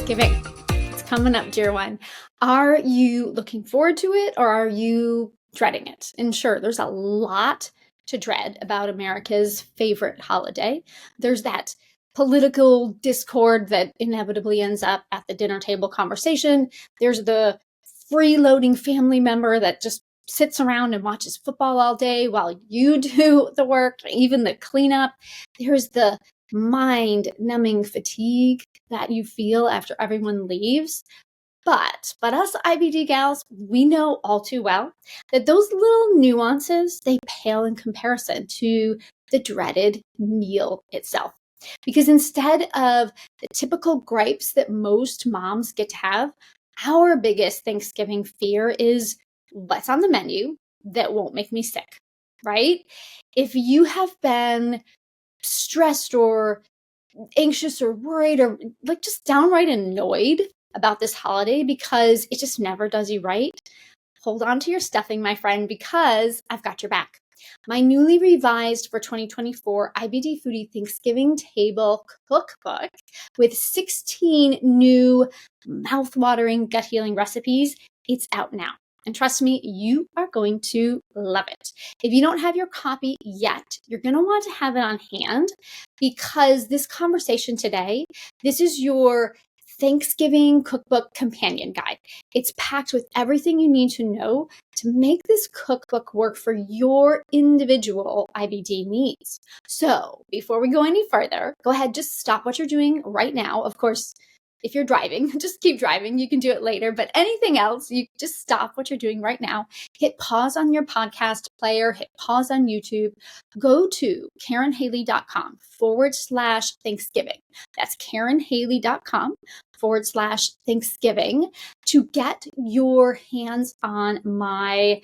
Thanksgiving. It's coming up, dear one. Are you looking forward to it or are you dreading it? And sure, there's a lot to dread about America's favorite holiday. There's that political discord that inevitably ends up at the dinner table conversation. There's the freeloading family member that just sits around and watches football all day while you do the work, even the cleanup. There's the mind-numbing fatigue that you feel after everyone leaves. But us IBD gals, we know all too well that those little nuances, they pale in comparison to the dreaded meal itself. Because instead of the typical gripes that most moms get to have, our biggest Thanksgiving fear is what's on the menu that won't make me sick, right? If you have been stressed or anxious or worried or like just downright annoyed about this holiday because it just never does you right, hold on to your stuffing, my friend, because I've got your back. My newly revised for 2024 IBD Foodie Thanksgiving Table Cookbook with 16 new mouth-watering, gut-healing recipes, it's out now. And trust me, you are going to love it. If you don't have your copy yet, you're going to want to have it on hand because this conversation today, this is your Thanksgiving cookbook companion guide. It's packed with everything you need to know to make this cookbook work for your individual IBD needs. So before we go any further, go ahead, just stop what you're doing right now. Of course, if you're driving, just keep driving. You can do it later. But anything else, you just stop what you're doing right now. Hit pause on your podcast player. Hit pause on YouTube. Go to KarenHaley.com/Thanksgiving. That's KarenHaley.com/Thanksgiving to get your hands on my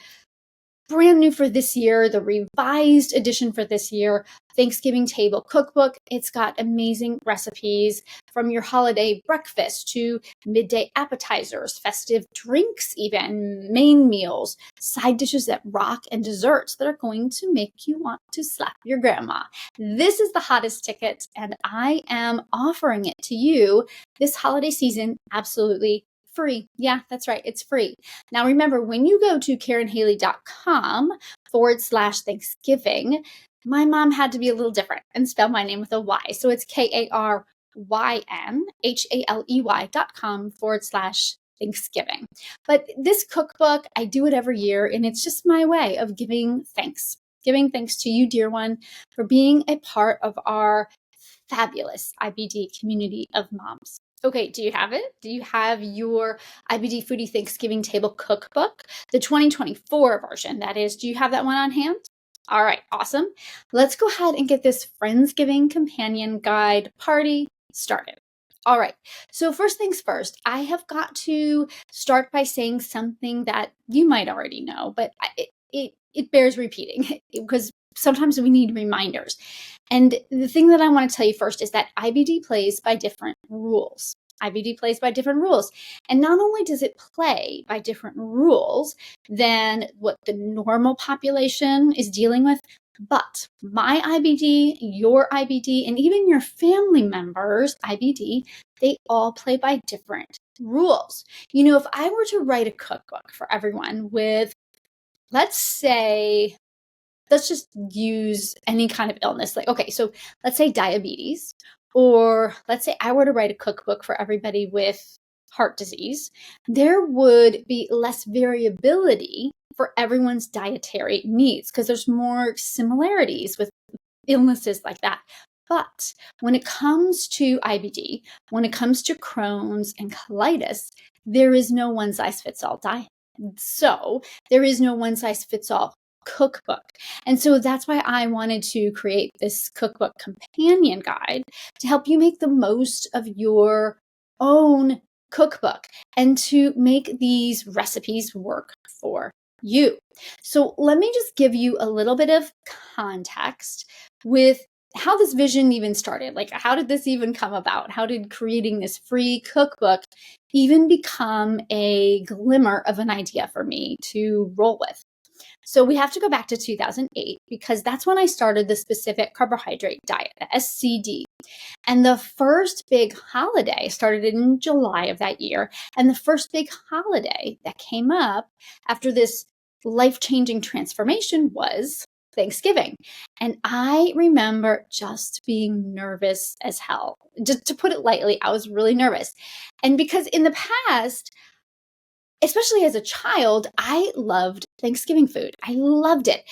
brand new for this year, the revised edition for this year, Thanksgiving Table Cookbook. It's got amazing recipes from your holiday breakfast to midday appetizers, festive drinks, even main meals, side dishes that rock, and desserts that are going to make you want to slap your grandma. This is the hottest ticket, and I am offering it to you this holiday season absolutely free. Yeah, that's right. It's free. Now, remember, when you go to KarenHaley.com/Thanksgiving, my mom had to be a little different and spell my name with a Y. So it's KarenHaley.com/Thanksgiving. But this cookbook, I do it every year, and it's just my way of giving thanks. Giving thanks to you, dear one, for being a part of our fabulous IBD community of moms. Okay, do you have it? Do you have your IBD Foodie Thanksgiving Table Cookbook? The 2024 version, that is. Do you have that one on hand? All right, awesome. Let's go ahead and get this Friendsgiving Companion Guide party started. All right, so first things first, I have got to start by saying something that you might already know, but it bears repeating because sometimes we need reminders. And the thing that I want to tell you first is that IBD plays by different rules. IBD plays by different rules. And not only does it play by different rules than what the normal population is dealing with, but my IBD, your IBD, and even your family members' IBD, they all play by different rules. You know, if I were to write a cookbook for everyone with, let's just use any kind of illness. Like, okay, so let's say diabetes, or let's say I were to write a cookbook for everybody with heart disease, there would be less variability for everyone's dietary needs because there's more similarities with illnesses like that. But when it comes to IBD, when it comes to Crohn's and colitis, there is no one-size-fits-all diet. So there is no one-size-fits-all cookbook. And so that's why I wanted to create this cookbook companion guide to help you make the most of your own cookbook and to make these recipes work for you. So let me just give you a little bit of context with how this vision even started. Like, how did this even come about? How did creating this free cookbook even become a glimmer of an idea for me to roll with? So we have to go back to 2008 because that's when I started the specific carbohydrate diet, the SCD. And the first big holiday started in July of that year. And the first big holiday that came up after this life-changing transformation was Thanksgiving. And I remember just being nervous as hell. Just to put it lightly, I was really nervous. And because in the past, especially as a child, I loved Thanksgiving food. I loved it.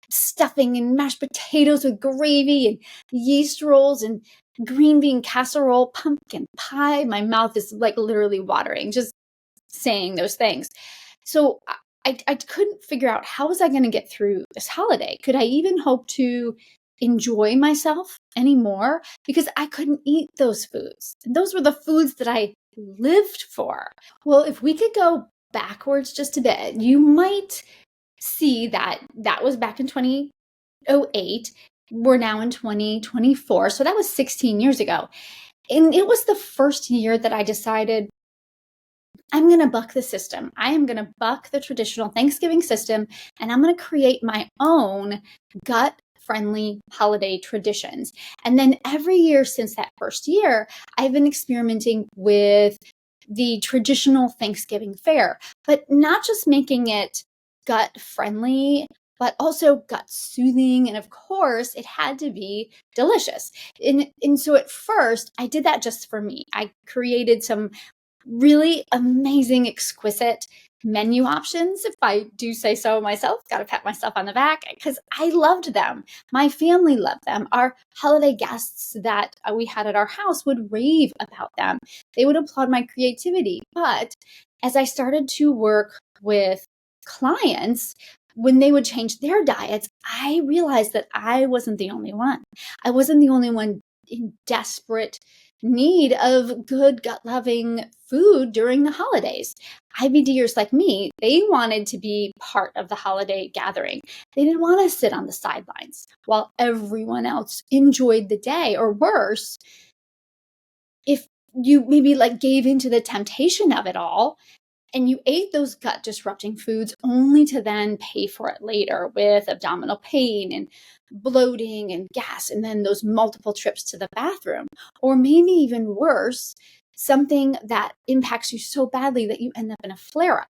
Stuffing and mashed potatoes with gravy and yeast rolls and green bean casserole, pumpkin pie. My mouth is like literally watering just saying those things. So I couldn't figure out how was I going to get through this holiday? Could I even hope to enjoy myself anymore? Because I couldn't eat those foods. And those were the foods that I lived for. Well, if we could go backwards just a bit, you might see that that was back in 2008. We're now in 2024. So that was 16 years ago. And it was the first year that I decided I'm going to buck the system. I am going to buck the traditional Thanksgiving system, and I'm going to create my own gut friendly holiday traditions. And then every year since that first year, I've been experimenting with the traditional Thanksgiving fare, but not just making it gut friendly, but also gut soothing. And of course, it had to be delicious. And so at first, I did that just for me. I created some really amazing, exquisite menu options, if I do say so myself. Got to pat myself on the back because I loved them. My family loved them. Our holiday guests that we had at our house would rave about them. They would applaud my creativity. But as I started to work with clients, when they would change their diets, I realized that I wasn't the only one. I wasn't the only one in desperate need of good gut-loving food during the holidays. IBDers like me, they wanted to be part of the holiday gathering. They didn't want to sit on the sidelines while everyone else enjoyed the day, or worse, if you maybe like gave into the temptation of it all and you ate those gut disrupting foods only to then pay for it later with abdominal pain and bloating and gas, and then those multiple trips to the bathroom, or maybe even worse, something that impacts you so badly that you end up in a flare up.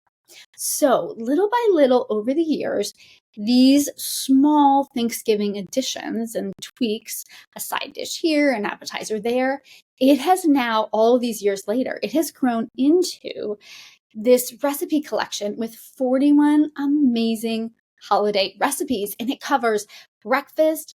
So, little by little over the years, these small Thanksgiving additions and tweaks, a side dish here, an appetizer there, it has now, all these years later, it has grown into this recipe collection with 41 amazing holiday recipes. And it covers breakfast,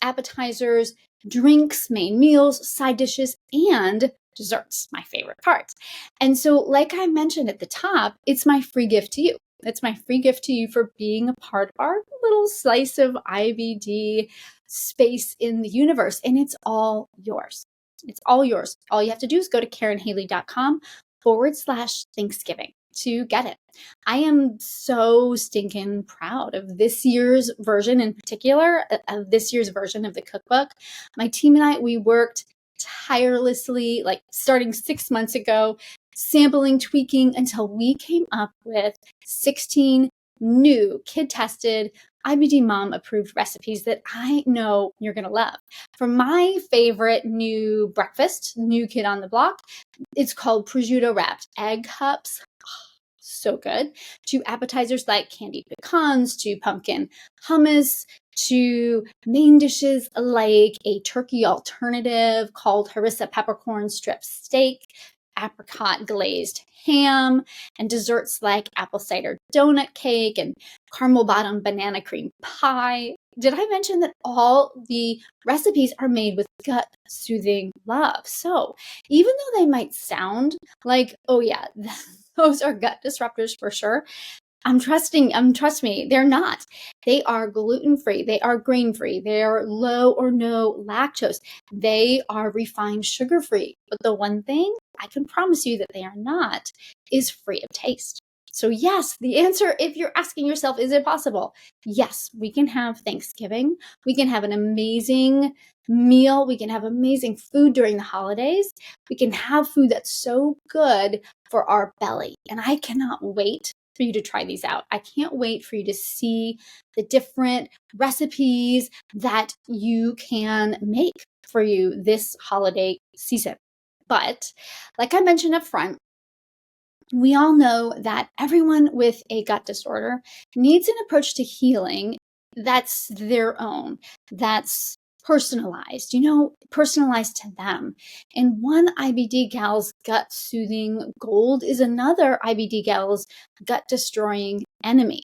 appetizers, drinks, main meals, side dishes, and desserts, my favorite parts. And so, like I mentioned at the top, it's my free gift to you. It's my free gift to you for being a part of our little slice of IBD space in the universe. And it's all yours. It's all yours. All you have to do is go to KarenHaley.com/Thanksgiving to get it. I am so stinking proud of this year's version in particular, of this year's version of the cookbook. My team and I, we worked tirelessly, like starting 6 months ago, sampling, tweaking until we came up with 16 new kid-tested IBD mom approved recipes that I know you're going to love. From my favorite new breakfast, new kid on the block, it's called prosciutto wrapped egg cups. So good. To appetizers like candied pecans, to pumpkin hummus, to main dishes like a turkey alternative called harissa peppercorn strip steak, apricot glazed ham, and desserts like apple cider donut cake and caramel bottom banana cream pie. Did I mention that all the recipes are made with gut soothing love? So even though they might sound like, oh yeah, those are gut disruptors for sure, trust me, they're not. They are gluten-free, they are grain-free, they are low or no lactose, they are refined sugar-free. But the one thing I can promise you that they are not is free of taste. So yes, the answer, if you're asking yourself, is it possible? Yes, we can have Thanksgiving. We can have an amazing meal. We can have amazing food during the holidays. We can have food that's so good for our belly. And I cannot wait for you to try these out. I can't wait for you to see the different recipes that you can make for you this holiday season. But like I mentioned up front, we all know that everyone with a gut disorder needs an approach to healing that's their own, that's personalized, personalized to them. And one IBD gal's gut soothing gold is another IBD gal's gut destroying enemy.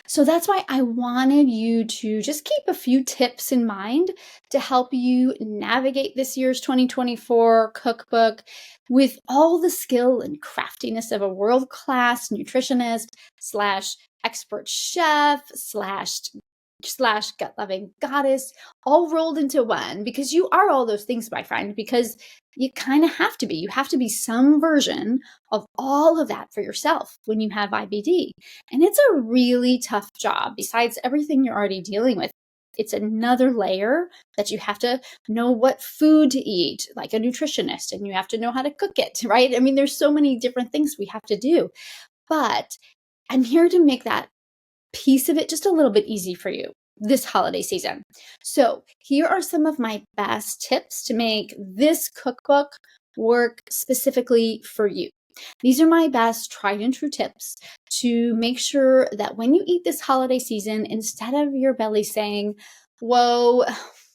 So that's why I wanted you to just keep a few tips in mind to help you navigate this year's 2024 cookbook with all the skill and craftiness of a world-class nutritionist slash expert chef slash gut loving goddess all rolled into one, because you are all those things, my friend, because you kind of have to be. You have to be some version of all of that for yourself when you have IBD. And it's a really tough job. Besides everything you're already dealing with, it's another layer that you have to know what food to eat, like a nutritionist, and you have to know how to cook it, right? I mean, there's so many different things we have to do. But I'm here to make that piece of it just a little bit easy for you this holiday season. So here are some of my best tips to make this cookbook work specifically for you. These are my best tried and true tips to make sure that when you eat this holiday season, instead of your belly saying, whoa,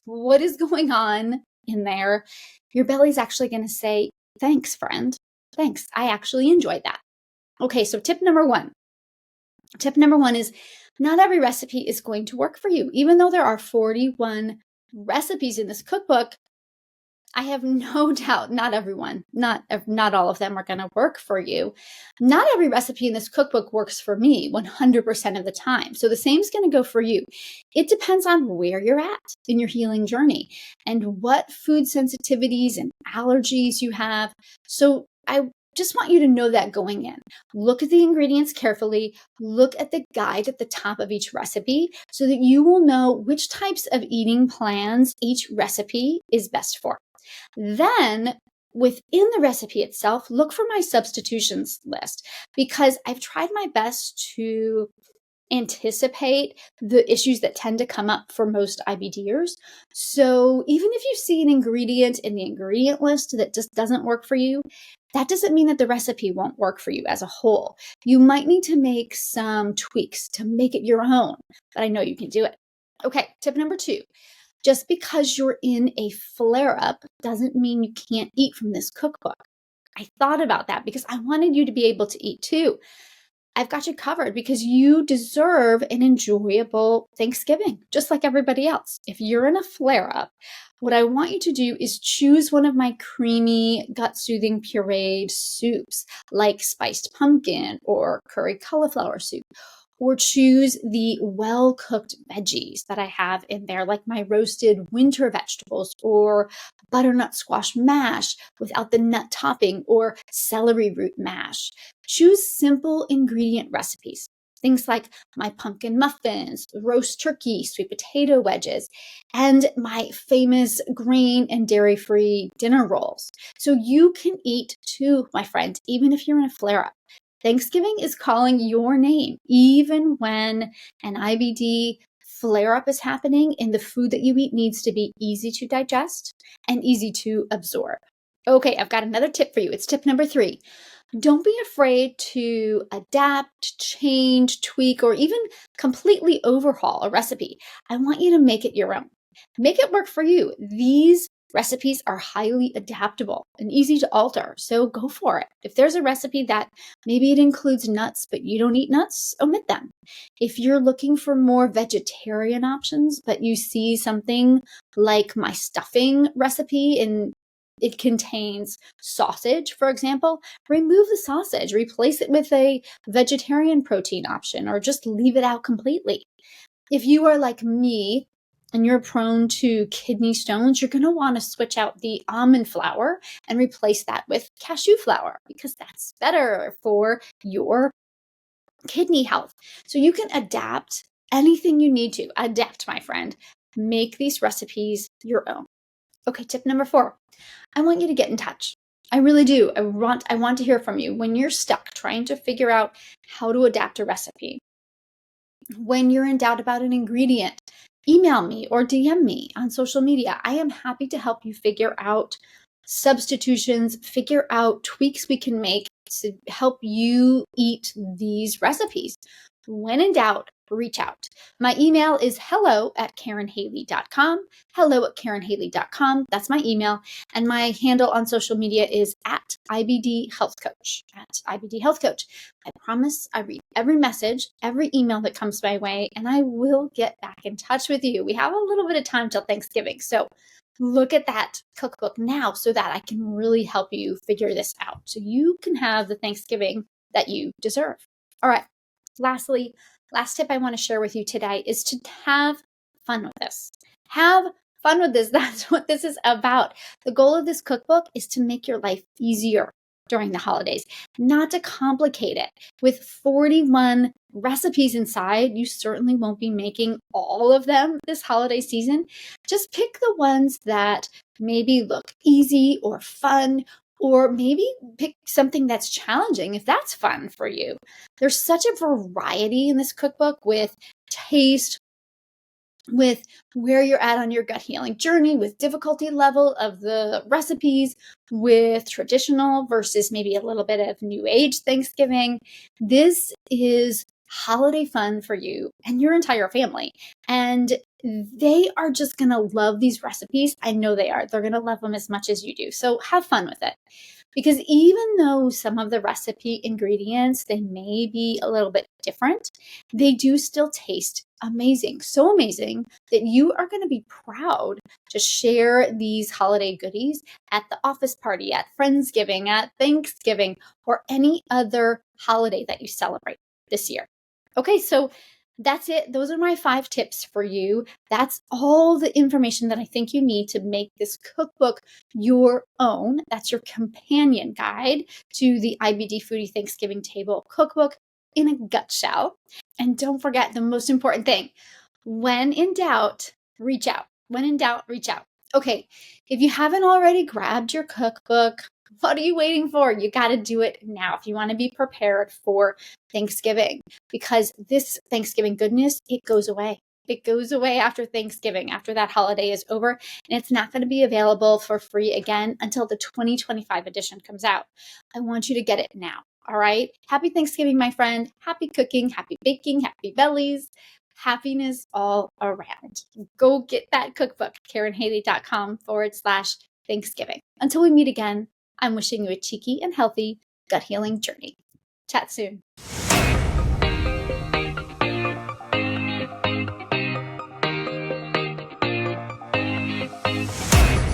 what is going on in there? Your belly's actually going to say, thanks, friend. Thanks. I actually enjoyed that. Okay, so tip number one. Tip number one is not every recipe is going to work for you. Even though there are 41 recipes in this cookbook, I have no doubt not all of them are going to work for you. Not every recipe in this cookbook works for me 100% of the time. So the same is going to go for you. It depends on where you're at in your healing journey and what food sensitivities and allergies you have. So I just want you to know that going in. Look at the ingredients carefully. Look at the guide at the top of each recipe so that you will know which types of eating plans each recipe is best for. Then within the recipe itself, look for my substitutions list, because I've tried my best to anticipate the issues that tend to come up for most IBDers. So even if you see an ingredient in the ingredient list that just doesn't work for you, that doesn't mean that the recipe won't work for you as a whole. You might need to make some tweaks to make it your own, but I know you can do it. Okay, tip number 2. Just because you're in a flare-up doesn't mean you can't eat from this cookbook. I thought about that because I wanted you to be able to eat too. I've got you covered because you deserve an enjoyable Thanksgiving, just like everybody else. If you're in a flare-up, what I want you to do is choose one of my creamy, gut-soothing pureed soups, like spiced pumpkin or curry cauliflower soup. Or choose the well-cooked veggies that I have in there, like my roasted winter vegetables or butternut squash mash without the nut topping or celery root mash. Choose simple ingredient recipes. Things like my pumpkin muffins, roast turkey, sweet potato wedges, and my famous grain and dairy-free dinner rolls. So you can eat too, my friend, even if you're in a flare-up. Thanksgiving is calling your name, even when an IBD flare-up is happening, and the food that you eat needs to be easy to digest and easy to absorb. Okay, I've got another tip for you. It's tip number 3. Don't be afraid to adapt, change, tweak, or even completely overhaul a recipe. I want you to make it your own. Make it work for you. These recipes are highly adaptable and easy to alter, so go for it. If there's a recipe that maybe it includes nuts, but you don't eat nuts, omit them. If you're looking for more vegetarian options, but you see something like my stuffing recipe and it contains sausage, for example, remove the sausage, replace it with a vegetarian protein option, or just leave it out completely. If you are like me, and you're prone to kidney stones, you're going to want to switch out the almond flour and replace that with cashew flour, because that's better for your kidney health. So you can adapt anything you need to. Adapt, my friend. Make these recipes your own. Okay, tip number 4. I want you to get in touch. I really do. I want to hear from you when you're stuck trying to figure out how to adapt a recipe. When you're in doubt about an ingredient, email me or DM me on social media. I am happy to help you figure out substitutions, figure out tweaks we can make to help you eat these recipes. When in doubt, reach out. My email is hello@karenhaley.com. Hello@karenhaley.com. That's my email. And my handle on social media is at IBD Health Coach. At IBD Health Coach. I promise I read every message, every email that comes my way, and I will get back in touch with you. We have a little bit of time till Thanksgiving. So look at that cookbook now so that I can really help you figure this out so you can have the Thanksgiving that you deserve. All right. Lastly, last tip I want to share with you today is to have fun with this. Have fun with this. That's what this is about. The goal of this cookbook is to make your life easier during the holidays, not to complicate it. With 41 recipes inside, you certainly won't be making all of them this holiday season. Just pick the ones that maybe look easy or fun, or maybe pick something that's challenging if that's fun for you. There's such a variety in this cookbook with taste, with where you're at on your gut healing journey, with difficulty level of the recipes, with traditional versus maybe a little bit of new age Thanksgiving. This is holiday fun for you and your entire family. And they are just going to love these recipes. I know they are. They're going to love them as much as you do. So have fun with it. Because even though some of the recipe ingredients, they may be a little bit different, they do still taste amazing. So amazing that you are going to be proud to share these holiday goodies at the office party, at Friendsgiving, at Thanksgiving, or any other holiday that you celebrate this year. Okay, so that's it. Those are my 5 tips for you. That's all the information that I think you need to make this cookbook your own. That's your companion guide to the IBD Foodie Thanksgiving Table Cookbook in a nutshell. And don't forget the most important thing. When in doubt, reach out. When in doubt, reach out. Okay, if you haven't already grabbed your cookbook, what are you waiting for? You got to do it now if you want to be prepared for Thanksgiving, because this Thanksgiving goodness, it goes away. It goes away after Thanksgiving, after that holiday is over, and it's not going to be available for free again until the 2025 edition comes out. I want you to get it now. All right. Happy Thanksgiving, my friend. Happy cooking, happy baking, happy bellies. Happiness all around. Go get that cookbook, KarenHaley.com/Thanksgiving. Until we meet again, I'm wishing you a cheeky and healthy gut healing journey. Chat soon.